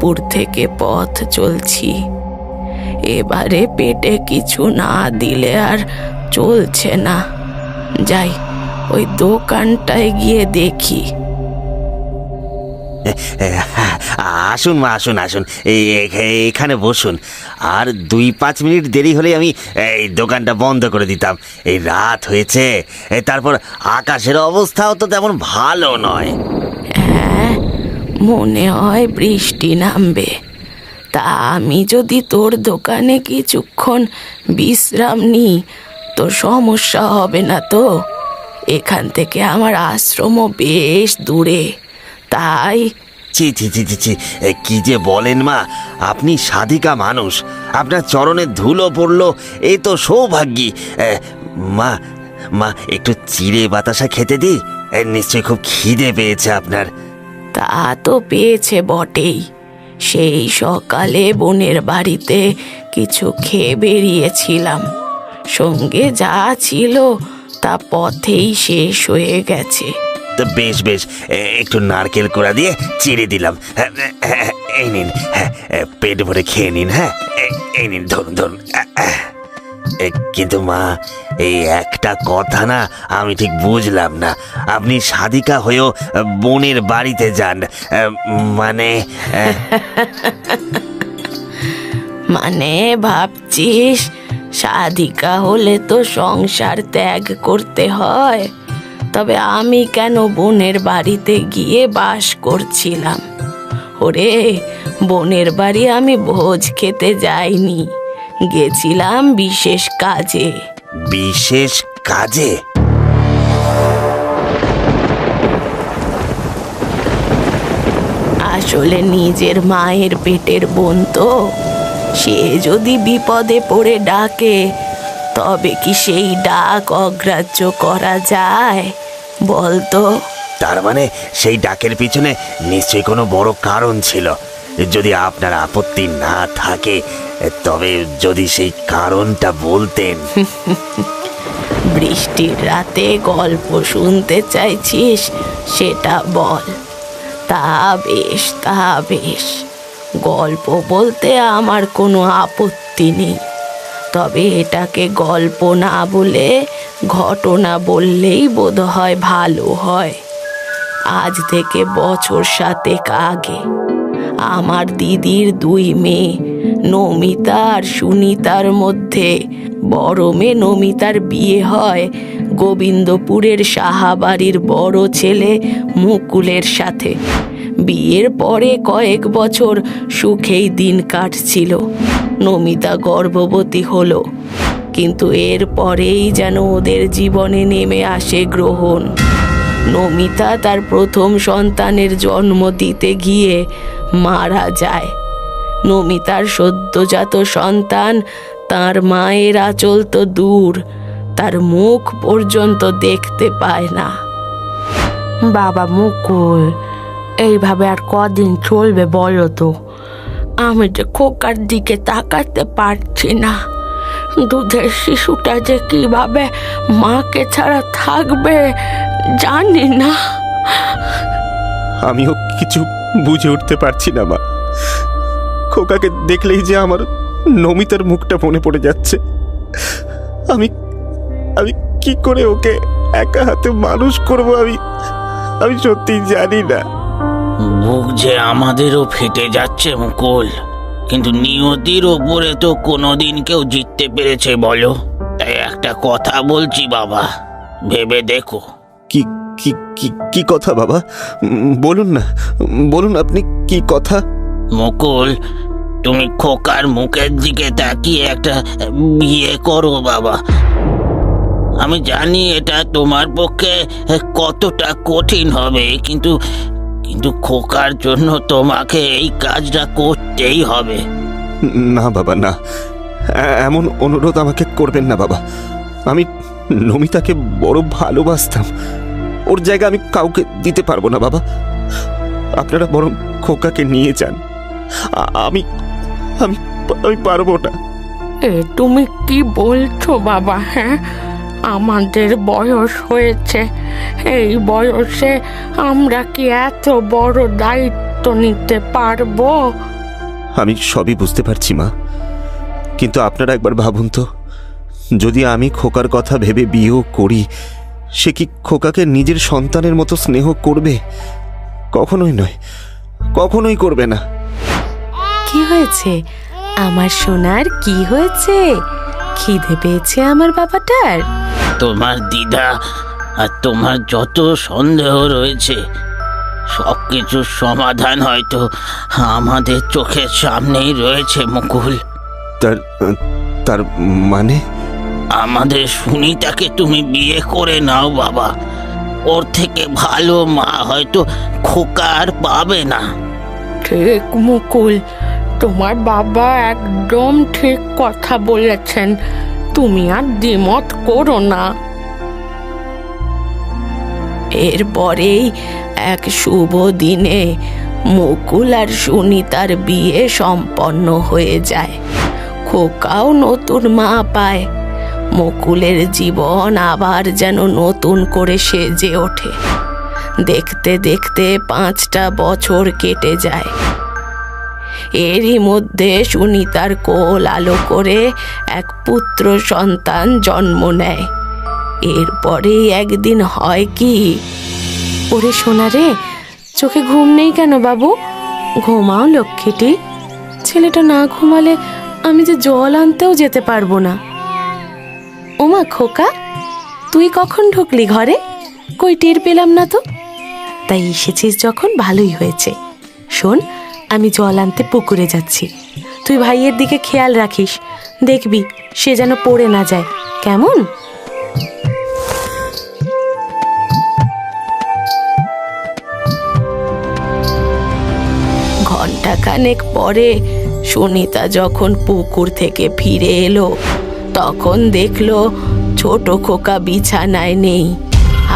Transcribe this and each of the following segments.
দুপুর থেকে পথ চলছি। এবারে পেটে কিছু না দিলে আর চলছে না। যাই, ওই দোকানটায় গিয়ে দেখি। আসুন মা, আসুন আসুন, এখানে বসুন। আর 2-5 মিনিট দেরি হলে আমি এই দোকানটা বন্ধ করে দিতাম। এই রাত হয়েছে, তারপর আকাশের অবস্থাও তো তেমন ভালো নয়। হ্যাঁ, মনে হয় বৃষ্টি নামবে। তা আমি যদি তোর দোকানে কিছুক্ষণ বিশ্রাম নিই, তোর সমস্যা হবে না তো? এখান থেকে আমার আশ্রমও বেশ দূরে, তাই। ছি ছি ছি ছি ছি, কি যে বলেন মা! আপনি সাধিকা মানুষ, আপনার চরণে ধুলো পড়লো, এই তো সৌভাগ্যী। মা মা, একটু চিড়ে বাতাসা খেতে দিই? নিশ্চয়ই খুব খিদে পেয়েছে আপনার। তা তো পেয়েছে বটেই। সেই সকালে বোনের বাড়িতে কিছু খেয়ে বেরিয়েছিলাম, সঙ্গে যা ছিল তা পথেই শেষ হয়ে গেছে। তো বেশ বেশ, একটু নারকেল কোড়া দিয়ে চিড়ে দিলাম। এই নিন, পেট ভরে খেয়ে নিন। হ্যাঁ, এই নিন, ধরুন ধরুন। কিন্তু মা, এই একটা কথা না আমি ঠিক বুঝলাম না। আপনি সাধিকা হয়েও বোনের বাড়িতে যান, মানে? মানে ভাবছিস সাধিকা হলে তো সংসার ত্যাগ করতে হয়? তবে আমি কেন বোনের বাড়িতে গিয়ে বাস করছিলাম? ওরে, বোনের বাড়ি আমি ভোজ খেতে যাইনি, গেছিলাম বিশেষ কাজে। বিশেষ কাজে? আসলে নিজের মায়ের পেটের বোন তো, সে যদি বিপদে পড়ে ডাকে, তবে কি সেই ডাক অগ্রাহ্য করা যায় বলতো? তার মানে সেই ডাকের পিছনে নিশ্চয়ই কোনো বড় কারণ ছিল। যদি আপনার আপত্তি না থাকে, তবে যদি সেই কারণটা বলতেন। বৃষ্টির রাতে গল্প শুনতে চাইছিস, সেটা বল। তা বেশ, তা বেশ, গল্প বলতে আমার কোনো আপত্তি নেই। তবে এটাকে গল্প না বলে ঘটনা বললেই বোধহয় ভালো হয়। আজ থেকে বছর 7 আগে আমার দিদির 2 মেয়ে, নমিতা আর সুনিতার মধ্যে বড় মেয়ে নমিতার বিয়ে হয় গোবিন্দপুরের সাহাবাড়ির বড় ছেলে মুকুলের সাথে। বিয়ের পরে কয়েক বছর সুখেই দিন কাটছিল। নমিতা গর্ভবতী হলো, কিন্তু এর পরেই যেন ওদের জীবনে নেমে আসে গ্রহণ। নমিতা তার প্রথম সন্তানের জন্ম দিতে গিয়ে মারা যায়। নমিতার সদ্যজাত সন্তান তার মায়ের আঁচল তো দূর, তার মুখ পর্যন্ত দেখতে পায় না। বাবা মুকুল, এইভাবে আর কদিন চলবে বলো তো? আমি যে খোকার দিকে তাকাতে পারছি না। দুধের শিশুটা যে কিভাবে মাকে ছাড়া থাকবে জানি না। আমিও কিছু বুঝে উঠতে পারছি না মা। খোকাকে দেখলেই যে আমার নমিতার মুখটা মনে পড়ে যাচ্ছে। আমি আমি কি করে ওকে একা হাতে মানুষ করব, আমি সত্যি জানি না। বুক যে আমাদেরও ফেটে যাচ্ছে মুকুল, কিন্তু নিয়তির ওপরে তো কোনোদিন কেউ জিততে পেরেছে বলো? তাই একটা কথা বলছি বাবা, ভেবে দেখো। কি কি কি কি কথা বাবা? বলুন না, বলুন আপনি কি কথা। মুকুল, তুমি খোকার মুখের দিকে তাকিয়ে একটা বিয়ে করো বাবা। আমি জানি এটা তোমার পক্ষে কতটা কঠিন হবে, কিন্তু কিন্তু খোকার জন্য তোমাকে এই কাজটা করতেই হবে। না বাবা, না, এমন অনুরোধ আমাকে করবেন না বাবা। আমি নমিতাকে বড় ভালোবাসতাম, ওর জায়গা আমি কাউকে দিতে পারবো না বাবা। আপনারা বরং খোকাকে নিয়ে যান। আমি আমি আমি পারবো না। তুমি কি বলছো বাবা? হ্যাঁ, আমাদের বয়স হয়েছে, এই বয়সে আমরা কি এত বড় দায়িত্ব দায়িত্ব নিতে পারবো? আমি সবই বুঝতে পারছি মা, কিন্তু আপনারা একবার ভাবুন তো, যদি আমি খোকার কথা ভেবে বিয়েও করি, সে কি খোকাকে নিজের সন্তানের মতো স্নেহ করবে? কখনোই নয়, কখনোই করবে না। কি হয়েছে আমার সোনার, কি হয়েছে? খিদে পেয়েছে আমার বাবাটার? তোমার দ্বিধা আর তোমার যত সন্দেহ রয়েছে সব কিছুর সমাধান হয়তো আমাদের চোখের সামনেই রয়েছে মুকুল। তার তার মানে? আমাদের সুনিতাকে তুমি বিয়ে করে নাও বাবা, ওর থেকে ভালো মা হয়তো খোকা আর পাবে না। ঠিক মুকুল, তোমার বাবা একদম ঠিক কথা বলেছেন, তুমি আর দ্বিমত করো না। এরপরেই এক শুভ দিনে মুকুল আর সুনিতার বিয়ে সম্পন্ন হয়ে যায়। খোকাও নতুন মা পায়। মুকুলের জীবন আবার যেন নতুন করে সেজে ওঠে। দেখতে দেখতে 5টা বছর কেটে যায়। এরই মধ্যে সুনিতার কোল আলো করে এক পুত্র সন্তান জন্ম নেয়। এরপরেই একদিন হয় কি, ওরে সোনা রে, চোখে ঘুম নেই কেন বাবু? ঘুমাও লক্ষ্মীটি। ছেলেটা না ঘুমালে আমি যে জল আনতেও যেতে পারবো না। ওমা খোকা, তুই কখন ঢুকলি ঘরে? কই টের পেলাম না তো। তাই এসেছিস যখন ভালোই হয়েছে। শোন, আমি জল আনতে পুকুরে যাচ্ছি, তুই ভাইয়ের দিকে খেয়াল রাখিস, দেখবি সে যেন পড়ে না যায়, কেমন? ঘণ্টাখানেক পরে সুনিতা যখন পুকুর থেকে ফিরে এলো, তখন দেখলো ছোট খোকা বিছানায় নেই,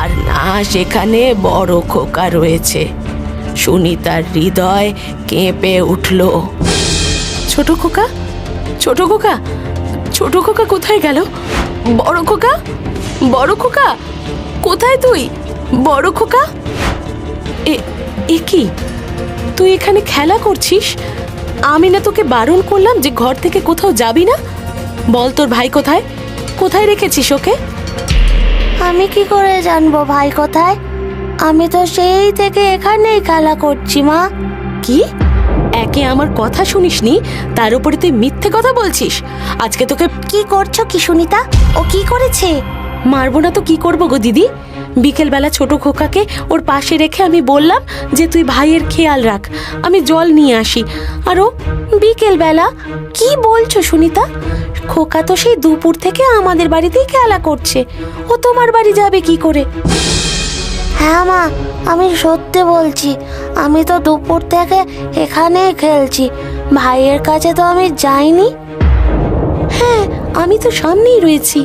আর না সেখানে বড় খোকা রয়েছে। সুনিতার হৃদয় কেঁপে উঠল। ছোট খোকা, ছোট খোকা, ছোট খোকা কোথায় গেল? বড় খোকা, বড় খোকা, কোথায় তুই? বড় খোকা, এ কি, তুই এখানে খেলা করছিস? আমি না তোকে বারণ করলাম যে ঘর থেকে কোথাও যাবি না? বল তোর ভাই কোথায়? কোথায় রেখেছিস ওকে? আমি কি করে জানবো ভাই কোথায়? আমি তো সেই থেকে এখানেই খেলা করছি মা। কি? একে আমার কথা শুনিসনি, তার উপরে তুই মিথ্যে কথা বলছিস। আজকে তোকে কি করছো কি সুনিতা? ও কি করেছে? মারবো না তো কি করবো গো দিদি? বিকেলবেলা ছোট খোকাকে ওর পাশে রেখে আমি বললাম যে তুই ভাইয়ের খেয়াল রাখ, আমি জল নিয়ে আসি। আর ও বিকেলবেলা? কি বলছো সুনিতা? খোকা তো সেই দুপুর থেকে আমাদের বাড়িতেই খেলা করছে, ও তোমার বাড়ি যাবে কি করে? হ্যাঁ মা, আমি সত্যি বলছি, আমি তো দুপুর থেকে এখানেই খেলছি, ভাইয়ের কাছে তো আমি যাইনি। হ্যাঁ, আমি তো সামনেই রয়েছি।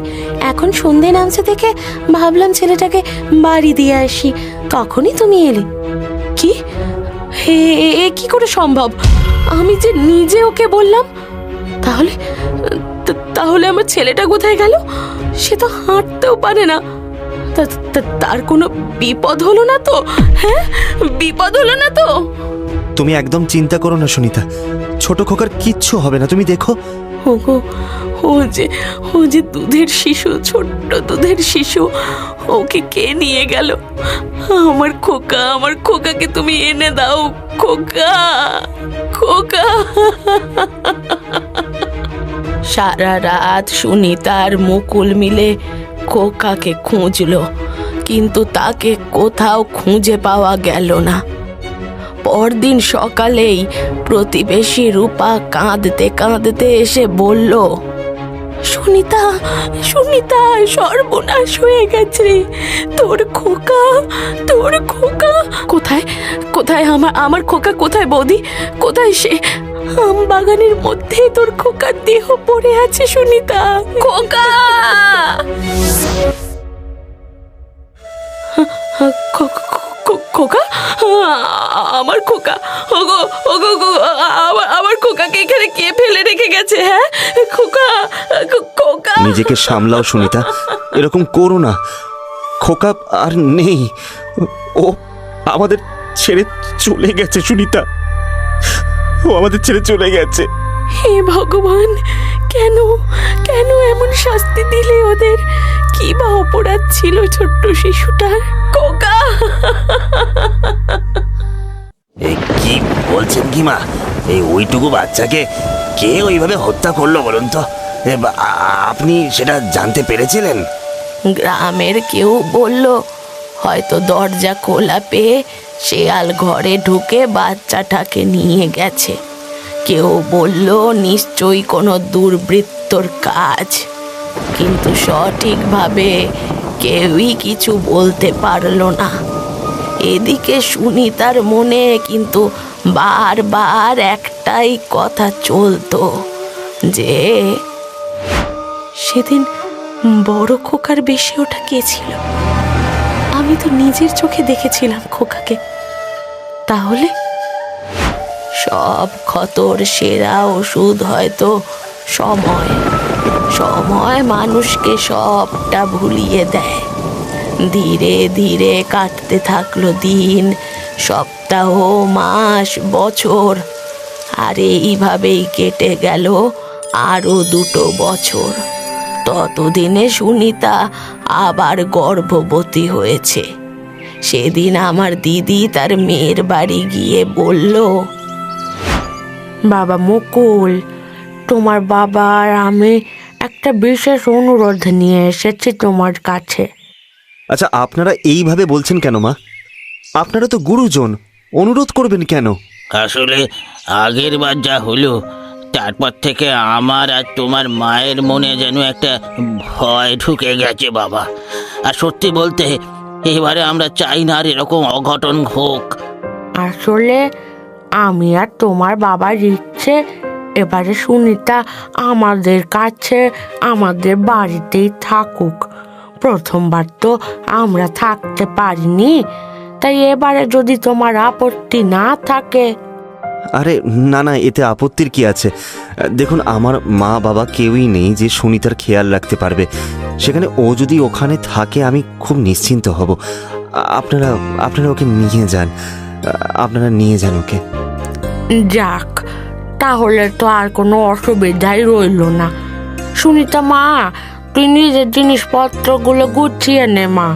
এখন সন্ধে নামছে থেকে ভাবলাম ছেলেটাকে বাড়ি দিয়ে আসি, তখনই তুমি এলে। কি? হে, এ কি করে সম্ভব? আমি যে নিজে ওকে বললাম। তাহলে তাহলে আমার ছেলেটা কোথায় গেল? সে তো হাঁটতেও পারে না। তার কোনো বিপদ হলো না তো? হ্যাঁ, বিপদ হলো না তো? তুমি একদম চিন্তা করো না সুনিতা, ছোট খোকার কিচ্ছু হবে না, তুমি দেখো। ওগো, ও যে দুধের শিশু, ছোট্ট দুধের শিশু, ওকে কে নিয়ে গেল? আমার খোকা, আমার খোকাকে তুমি এনে দাও। খোকা, খোকা। সারা রাত সুনিতা আর মুকুল মিলে খোকাকে খুঁজলো, কিন্তু তাকে কোথাও খুঁজে পাওয়া গেল না। পরদিন সকালেই প্রতিবেশী রূপা কাঁদতে কাঁদতে এসে বলল, সুনিতা, সুনিতা, সর্বনাশ হয়ে গেছে। তোর খোকা, তোর খোকা কোথায়? কোথায় আমার খোকা কোথায় বৌদি? কোথায় সে? আম বাগানের মধ্যে তোর খোকার দেহ পড়ে আছে সুনিতা। খোকা, খোকা, আমার খোকা, ওগো ওগো গো, আমার খোকাকে এখানে কে ফেলে রেখে গেছে? হ্যাঁ খোকা, খোকা। নিজেকে সামলাও সুনিতা, এরকম করো না। খোকা আর নেই, ও আমাদের ছেড়ে চলে গেছে সুনিতা, ও আমাদের ছেড়ে চলে গেছে। হে ভগবান, কেন কেন এমন শাস্তি দিলে ওদের? কি বা অপরাধ ছিল ছোট্ট শিশুটার? খোকা! এই কি বলছেন কি মা? এই ওইটুকু বাচ্চাকে কে ওইভাবে হত্যা করলো বলুন তো? আপনি সেটা জানতে পেরেছিলেন? গ্রামের কেউ বলল হয়তো দরজা খোলা পেয়ে শেয়াল ঘরে ঢুকে বাচ্চাটাকে নিয়ে গেছে। কেউ বলল নিশ্চয়ই কোনো দুর্বৃত্তর কাজ, কিন্তু সঠিকভাবে কেউই কিছু বলতে পারলো না। এদিকে সুনিতার মনে কিন্তু বারবার একটাই কথা চলতো যে সেদিন বড় খোকার বেশি ওটা কে ছিল? আমি তো নিজের চোখে দেখেছিলাম খোকাকে। তাহলে সব ক্ষতর সেরা ওষুধ হয়তো সময়। সময় মানুষকে সবটা ভুলিয়ে দেয়। ধীরে ধীরে কাটতে থাকলো দিন, সপ্তাহ, মাস, বছর। আর এইভাবেই কেটে গেল আরো 2 বছর। ততদিনে সুনিতা আবার গর্ভবতী হয়েছে। সেদিন আমার দিদি তার মেয়ের বাড়ি গিয়ে বলল, বাবা মুকুল, তোমার বাবা আর আমি একটা বিশেষ অনুরোধ নিয়ে এসেছি তোমার কাছে। আচ্ছা, আপনারা এইভাবে বলছেন কেন মা? আপনারা তো গুরুজন, অনুরোধ করবেন কেন? আসলে আগের বার যা হলো তারপর থেকে আমার আর তোমার মায়ের মনে যেন একটা ভয় ঢুকে গেছে বাবা। আর সত্যি বলতে এবারে আমরা চাই না আর এরকম অঘটন হোক। আসলে আমি আর তোমার বাবার ইচ্ছে এবারে সুনিতা আমাদের কাছে, আমাদের বাড়িতেই থাকুক। প্রথমবার তো আমরা থাকতে পারিনি, তাই এবারে যদি তোমার আপত্তি না থাকে। আরে না না, এতে আপত্তির কি আছে? দেখুন, আমার মা বাবা কেউই নেই যে সুনিতার খেয়াল রাখতে পারবে। সেখানে ও যদি ওখানে থাকে আমি খুব নিশ্চিন্ত হব। আপনারা আপনারা ওকে নিয়ে যান, আপনারা নিয়ে যান ওকে। যাক, তাহলে তো আর কোনো অসুবিধাই রইল না। সুনিতা মা, তুই নিজের জিনিসপত্রগুলো গুছিয়ে নে মা।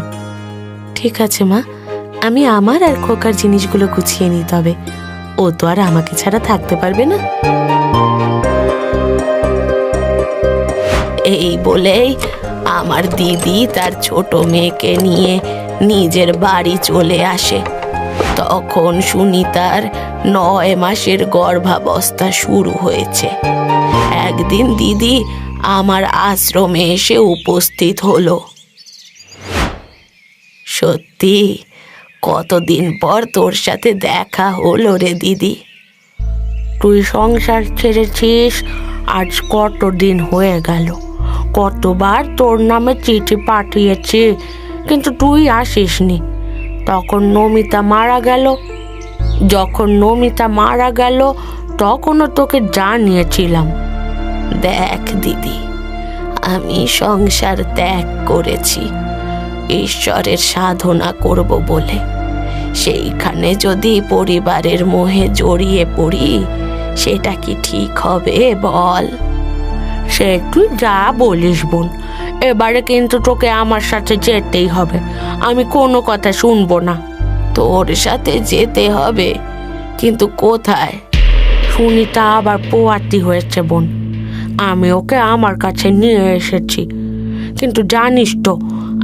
ঠিক আছে মা, আমি আমার আর খোকার জিনিসগুলো গুছিয়ে নিই। তবে ও তো আর আমাকে ছাড়া থাকতে পারবে না। এই বলেই আমার দিদি তার ছোট মেয়েকে নিয়ে নিজের বাড়ি চলে আসে। তখন সুনিতার 9 মাসের গর্ভাবস্থা শুরু হয়েছে। একদিন দিদি আমার আশ্রমে এসে উপস্থিত হলো। সত্যি কতদিন পর তোর সাথে দেখা হলো রে দিদি। তুই সংসার ছেড়েছিস আজ কতদিন হয়ে গেল। কতবার তোর নামে চিঠি পাঠিয়েছি, কিন্তু তুই আসিসনি। তখন নমিতা মারা গেল। যখন নমিতা মারা গেল তখনও তোকে জানিয়েছিলাম। দেখ দিদি, আমি সংসার ত্যাগ করেছি ঈশ্বরের সাধনা করব বলে। সেইখানে যদি পরিবারের মোহে জড়িয়ে পড়ি, সেটা কি ঠিক হবে বল? সে তুই যা বলিস বোন, এবারে কিন্তু তোকে আমার সাথে যেতেই হবে। আমি কোনো কথা শুনবো না। তোর সাথে যেতে হবে, কিন্তু কোথায়? সুনিতা আবার পোয়াতি হয়েছে বোন। আমি ওকে আমার কাছে নিয়ে এসেছি, কিন্তু জানিস তো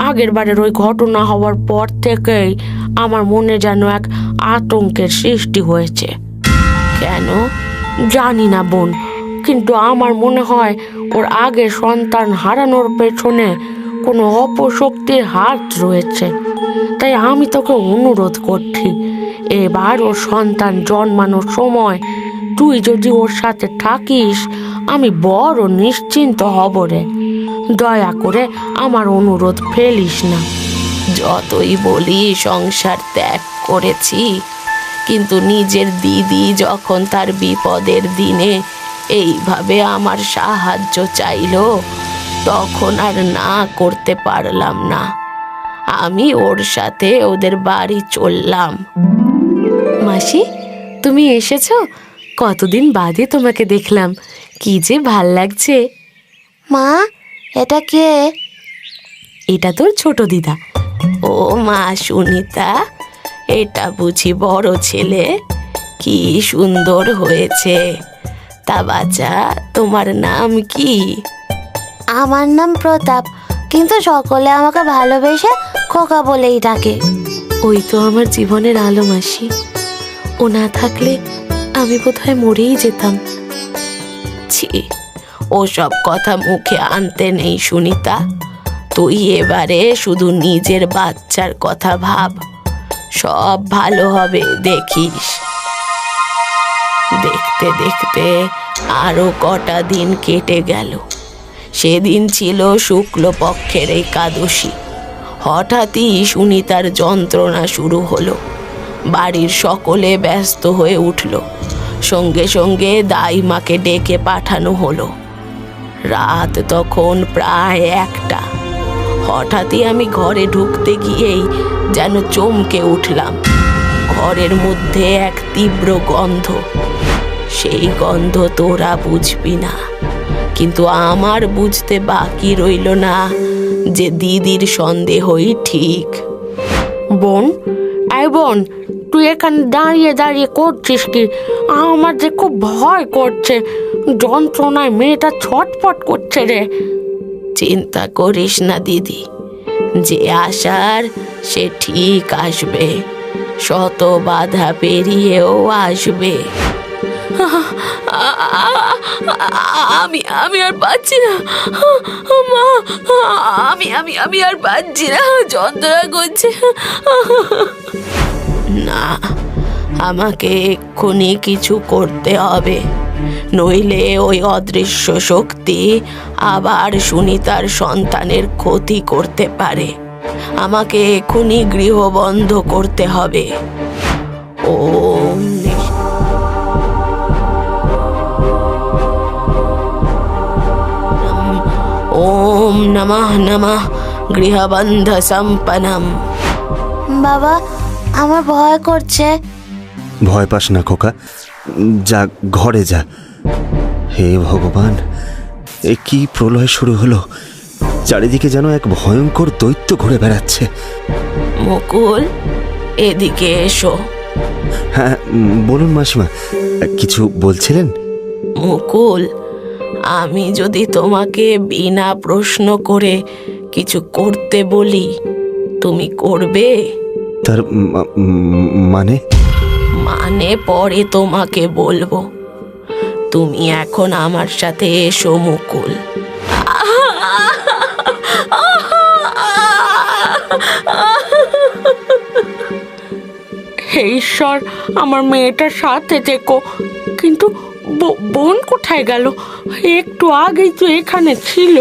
আগের বারের ওই ঘটনা হওয়ার পর থেকেই আমার মনে যেন এক আতঙ্কের সৃষ্টি হয়েছে। কেন? জানি না বোন, কিন্তু আমার মনে হয় ওর আগে সন্তান হারানোর পেছনে কোনো অপশক্তির হাত রয়েছে। তাই আমি তোকে অনুরোধ করছি, এবার ওর সন্তান জন্মানোর সময় তুই যদি ওর সাথে থাকিস, আমি বড় নিশ্চিন্ত হব রে। দয়া করে আমার অনুরোধ ফেলিস না। যতই বলি সংসার ত্যাগ করেছি, কিন্তু নিজের দিদি যখন তার বিপদের দিনে এইভাবে আমার সাহায্য চাইলো, তখন আর না করতে পারলাম না। আমি ওর সাথে ওদের বাড়ি চললাম। মাসি, তুমি এসেছো? কতদিন বাদে তোমাকে দেখলাম, কি যে ভাল লাগছে। মা, এটা কে? এটা তোর ছোট দিদা। ও মা সুনিতা, এটা বুঝি বড় ছেলে? কি সুন্দর হয়েছে। তা বাচ্চা, তোমার নাম কি? আমার নাম প্রতাপ, কিন্তু সকলে আমাকে ভালোবেসে খোকা বলেই ডাকে। ওই তো আমার জীবনের আলো মাসি, ও না থাকলে আমি বোধহয় মরেই যেতাম। ছি, ওসব কথা মুখে আনতে নেই সুনিতা। তুই এবারে শুধু নিজের বাচ্চার কথা ভাব, সব ভালো হবে দেখিস। দেখতে দেখতে আরো কটা দিন কেটে গেল। সেদিন ছিল শুক্লপক্ষের একাদশী। হঠাৎই সুনিতার যন্ত্রণা শুরু হলো। বাড়ির সকলে ব্যস্ত হয়ে উঠল। সঙ্গে সঙ্গে দাইমাকে ডেকে পাঠানো হলো। রাত তখন প্রায় 1টা। হঠাৎই আমি ঘরে ঢুকতে গিয়েই যেন চমকে উঠলাম। ঘরের মধ্যে এক তীব্র গন্ধ। সেই গন্ধ তোরা বুঝবি না, কিন্তু আমার বুঝতে বাকি রইল না যে দিদির সন্দেহই ঠিক। বোন, এই বোন, তুই এখানে দাঁড়িয়ে দাঁড়িয়ে করছিস কি? আমার যে খুব ভয় করছে, যন্ত্রণায় মেয়েটা ছটফট করছে রে। চিন্তা করিস না দিদি, যে আসার সে ঠিক আসবে, শত বাধা পেরিয়েও আসবে। আমি আমি আর পাচ্ছি না মা, আমি আমি আমি আর পাচ্ছি না, যন্ত্রণা করছে। না, আমাকে এক্ষুনি কিছু করতে হবে, নইলে ওই অদৃশ্য শক্তি আবার সুনিতার সন্তানের ক্ষতি করতে পারে। আমাকে এক্ষুনি গৃহ বন্ধ করতে হবে। ওম নমঃ নমঃ গৃহবন্ধ সম্পন্নম। বাবা, আমার ভয় করছে। ভয় পাস না খোকা, যা ঘরে যা। হে ভগবান, এ কি প্রলয় শুরু হলো! চারিদিকে যেন এক ভয়ঙ্কর দৈত্য ঘুরে বেড়াচ্ছে। মুকুল, এদিকে এসো। হ্যাঁ, বলুন মাসিমা, কিছু বলছিলেন? মুকুল, আমি যদি তোমাকে বিনা প্রশ্ন করে কিছু করতে বলি, তুমি করবে? তার মানে? মানে পরে তোমাকে বলবো। তুমি এখন আমার সাথে এসো মুকুল। হে ঈশ্বর, আমার মেয়েটার সাথে থেকো। কিন্তু বোন কোথায় গেল? একটু আগেই তো এখানে ছিল।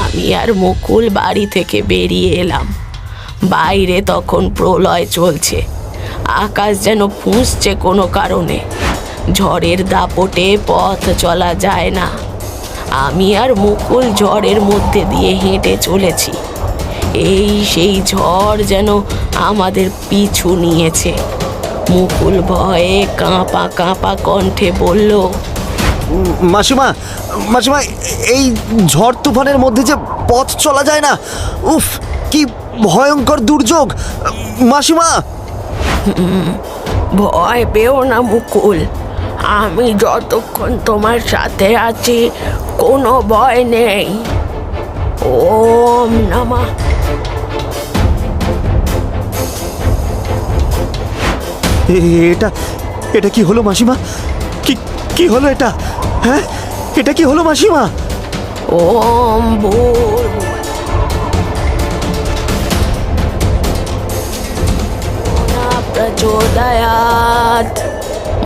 আমি আর মুকুল বাড়ি থেকে বেরিয়ে এলাম। বাইরে তখন প্রলয় চলছে। আকাশ যেন ফুঁসছে কোনো কারণে। ঝড়ের দাপটে পথ চলা যায় না। আমি আর মুকুল ঝড়ের মধ্যে দিয়ে হেঁটে চলেছি। এই সেই ঝড় যেন আমাদের পিছু নিয়েছে। মুকুল ভয়ে কাঁপা কাঁপা কণ্ঠে বলল, মাসিমা, মাসিমা, এই ঝড় তুফানের মধ্যে যে পথ চলা যায় না, উফ, কি ভয়ঙ্কর দুর্যোগ! মাসিমা! ভয় পেও না মুকুল, আমি যতক্ষণ তোমার সাথে আছি কোনো ভয় নেই। ওম নমঃ। এটা এটা কি হলো মাসিমা? কি কি হলো এটা? হ্যাঁ, এটা কি হলো মাসিমা? ওম ভূর প্রচোদয়াৎ।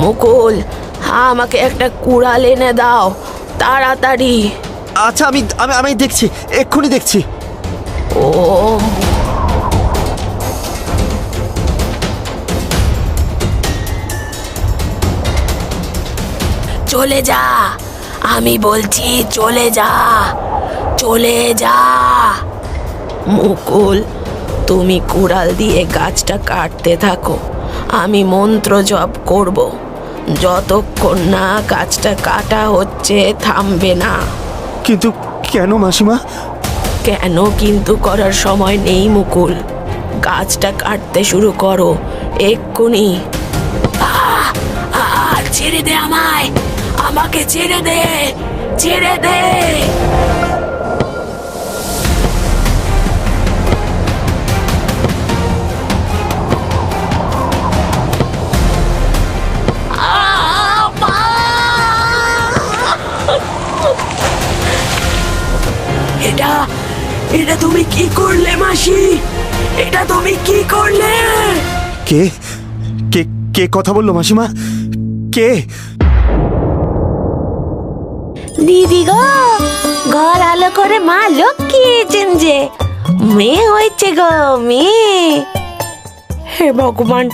মুকুল, আমাকে একটা কুড়াল এনে দাও তাড়াতাড়ি। আচ্ছা, আমি আমি আমি দেখছি, এক্ষুনি দেখছি। ওম। চলে যা, আমি বলছি চলে যা, চলে যা। মুকুল, তুমি কুড়াল দিয়ে গাছটা কাটতে থাকো, আমি মন্ত্র জপ করব। যতক্ষণ না গাছটা কাটা হচ্ছে থামবে না। কিন্তু কেন মাসিমা? কেন কিন্তু করার সময় নেই মুকুল। গাছটা কাটতে শুরু করো এক্ষুনি। ছেড়ে দে আমায়, আমাকে ছেড়ে দে, ছেড়ে দে। এটা এটা তুমি কি করলে মাসি? এটা তুমি কি করলে? কে কে কে কথা বললো মাসিমা? কে? দিদি গো, ঘর আলো করে মা লক্ষ্মী এসেছেন যে। মেয়ে হয়েছে গো, মেয়ে। হে ভগবান,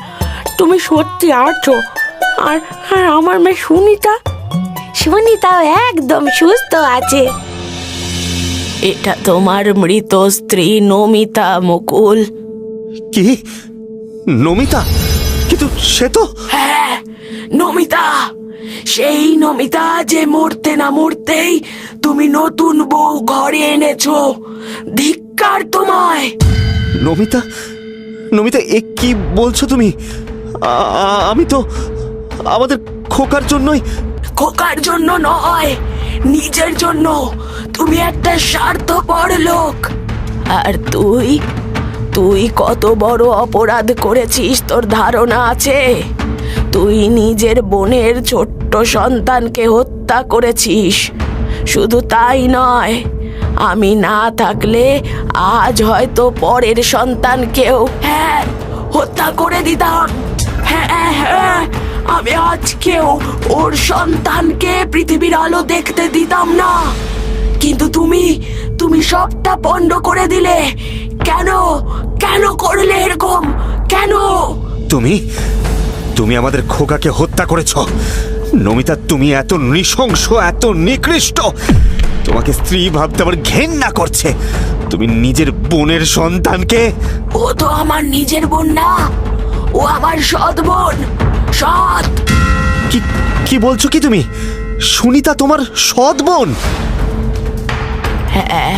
তুমি সত্যি আছো। আর আর আমার মেয়ে সুনিতা? সুনিতাও একদম সুস্থ আছে। এটা তোমার মৃত স্ত্রী নমিতা মুকুল। কি? নমিতা? কিন্তু সে তো... হ্যাঁ, নমিতা। সেই নমিতা যে মরতে না মরতেই তুমি নতুন বউ ঘরে এনেছো। ধিক্কার তোমায়। নমিতা? নমিতা, এ কি বলছো তুমি? আমি তো আমাদের খোকার জন্যই... খোকার জন্য নয়, নিজের জন্য। তুমি একটা স্বার্থপর লোক। আর তুই তুই কত বড় অপরাধ করেছিস তোর ধারণা আছে? তুই নিজের বোনের ছোট্ট সন্তানকে হত্যা করেছিস। শুধু তাই নয়, আমি না থাকলে আজ হয়তো পরের সন্তানকেও হত্যা করে দিতাম। হ্যাঁ হ্যাঁ, আমি আজকেও ওর সন্তানকে পৃথিবীর আলো দেখতে দিতাম না। কিন্তু তুমি সবটা পণ্ড করে দিলে। কেন কেন করলে এরকম? কেন? তুমি আমাদের খোকাকে হত্যা করেছ। নমিতা, তুমি এত নৃশংস, এত নিকৃষ্ট। তোমাকে স্ত্রী ভাবতে আমার ঘেন্না করছে। তুমি নিজের বোনের সন্তানকে... ও তো আমার নিজের বোন না, ও আমার সৎ বোন। সৎ। কি বলছো কি তুমি? সুনিতা তোমার সৎ বোন? হ্যাঁ,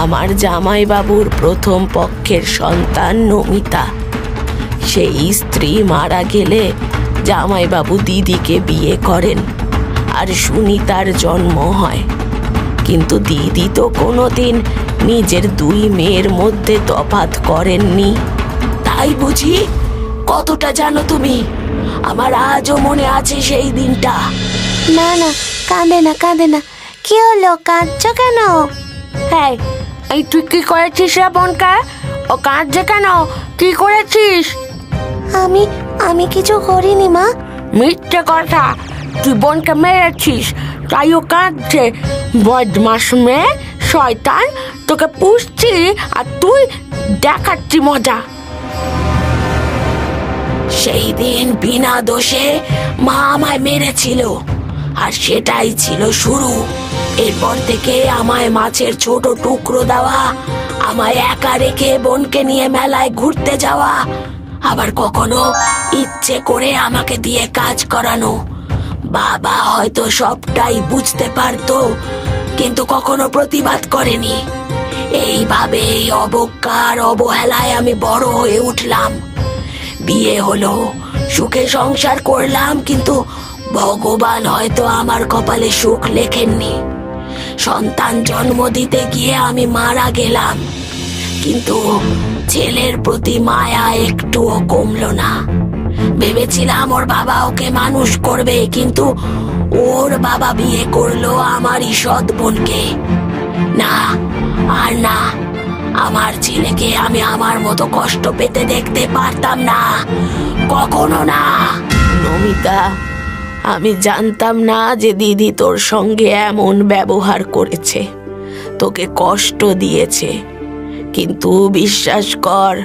আমার জামাইবাবুর প্রথম পক্ষের সন্তান নমিতা। সেই স্ত্রী মারা গেলে জামাইবাবু দিদিকে বিয়ে করেন আর সুনিতার জন্ম হয়। কিন্তু দিদি তো কোনোদিন নিজের দুই মেয়ের মধ্যে তফাৎ করেননি। তাই বুঝি? কতটা জানো তুমি? আমার আজও মনে আছে সেই দিনটা। না না, কাঁদে না, কাঁদে না। কি হলো, কাঁদছো কেন? হ্যাঁ, এই তুই কি করেছিস রে বোনকা? ও কাঁদছে কেন? কি করেছিস? আমি কিছু করিনি মা। মিথ্যে কথা। তুই বোনকে মেরেছিস, তাই ও কাঁদছে। বদমাস মেয়ে, শয়তান। তোকে পুষছি আর তুই দেখাচ্ছি মজা। সেই দিন বিনা দোষে মা আমায় মেরেছিল, আর সেটাই ছিল শুরু। এরপর থেকে আমায় মাছের ছোট টুকরো দেওয়া, আমায় একা রেখে বোনকে নিয়ে মেলায় ঘুরতে যাওয়া, আবার কখনো ইচ্ছে করে আমাকে দিয়ে কাজ করানো। বাবা হয়তো সবটাই বুঝতে পারতো, কিন্তু কখনো প্রতিবাদ করেনি। এইভাবে এই অবজ্ঞার অবহেলায় আমি বড় হয়ে উঠলাম। বিয়ে হলো, সুখে সংসার করলাম, কিন্তু ভগবান হয়তো আমার কপালে সুখ লেখেননি। সন্তান জন্ম দিতে গিয়ে আমি মারা গেলাম, কিন্তু ছেলের প্রতি মায়া একটুও কমলো না। ভেবেছিলাম ওর বাবা ওকে মানুষ করবে, কিন্তু ওর বাবা বিয়ে করলো আমারই সৎ বোনকে। না, আর না, আমার ছেলেকে আমি আমার মতো কষ্ট পেতে দেখতে পারতাম না, কখনো না। নমিতা, আমি জানতাম না যে দিদি তোর সঙ্গে এমন ব্যবহার করেছে, তোকে কষ্ট দিয়েছে। কিন্তু বিশ্বাস কর,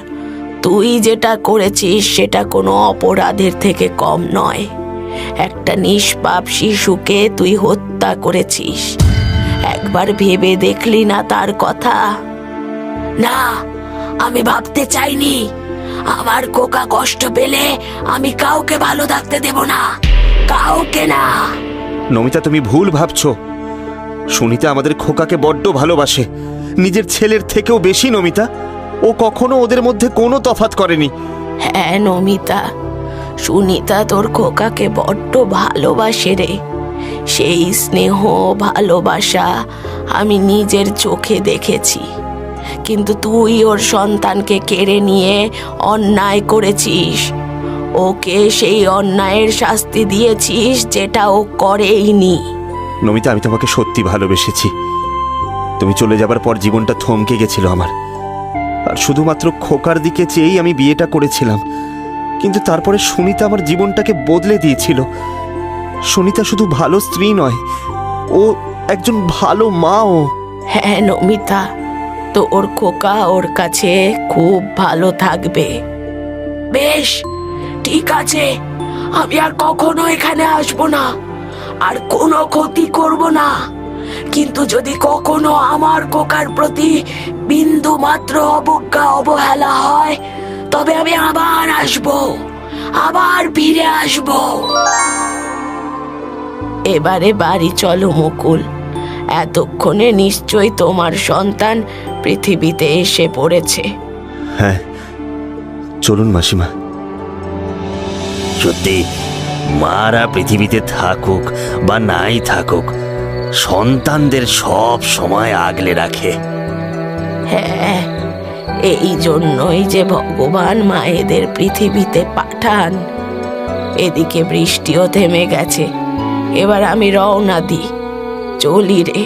তুই যেটা করেছিস সেটা কোনো অপরাধের থেকে কম নয়। একটা নিষ্পাপ শিশুকে তুই হত্যা করেছিস। একবার ভেবে দেখলি না তার কথা? না, আমি ভাবতে চাইনি। আমার খোকা কষ্ট পেলে আমি কাউকে ভালো থাকতে দেব না, কাউকে না। নমিতা, তুমি ভুল ভাবছো। সুনিতা আমাদের খোকাকে বড্ড ভালোবাসে, নিজের ছেলের থেকেও বেশি। নমিতা, ও কখনো ওদের মধ্যে কোনো তফাৎ করেনি। হ্যাঁ নমিতা, সুনিতা তোর খোকাকে বড্ড ভালোবাসে রে। সেই স্নেহ ভালোবাসা আমি নিজের চোখে দেখেছি। কিন্তু তুই ওর সন্তানকে কেড়ে নিয়ে অন্যায় করেছিস। ওকে সেই অন্যায়ের শাস্তি দিয়েছিস যেটা ও করেইনি। নমিতা, আমি তোমাকে সত্যি ভালোবেসেছি। তুমি চলে যাবার পর জীবনটা থমকে গেছিল আমার, আর শুধুমাত্র খোকার দিকে চেয়েই আমি বিয়েটা করেছিলাম। কিন্তু তারপরে সুনিতা আমার জীবনটাকে বদলে দিয়েছিল। সুনিতা শুধু ভালো স্ত্রী নয়, ও একজন ভালো মাও। হ্যাঁ নমিতা, তো ওর খোকা ওর কাছে খুব ভালো থাকবে। বেশ, ঠিক আছে, আমি আর কখনো এখানে আসবো না, আর কোনো ক্ষতি করব না। কিন্তু যদি কখনো আমার খোকার প্রতি বিন্দু মাত্র অবজ্ঞা অবহেলা হয়, তবে আমি আবার আসবো, আবার ফিরে আসবো। এবারে বাড়ি চলো মুকুল। এতক্ষণে নিশ্চয়ই তোমার সন্তান পৃথিবীতে এসে পড়েছে। হ্যাঁ, চলুন মাসিমা। সত্যি, মারা পৃথিবীতে থাকুক বা নাই থাকুক, সন্তানদের সব সময় আগলে রাখে। হ্যাঁ, এই জন্যই যে ভগবান মায়েদের পৃথিবীতে পাঠান। এদিকে বৃষ্টিও থেমে গেছে, এবার আমি রওনা দিই, চলি রে।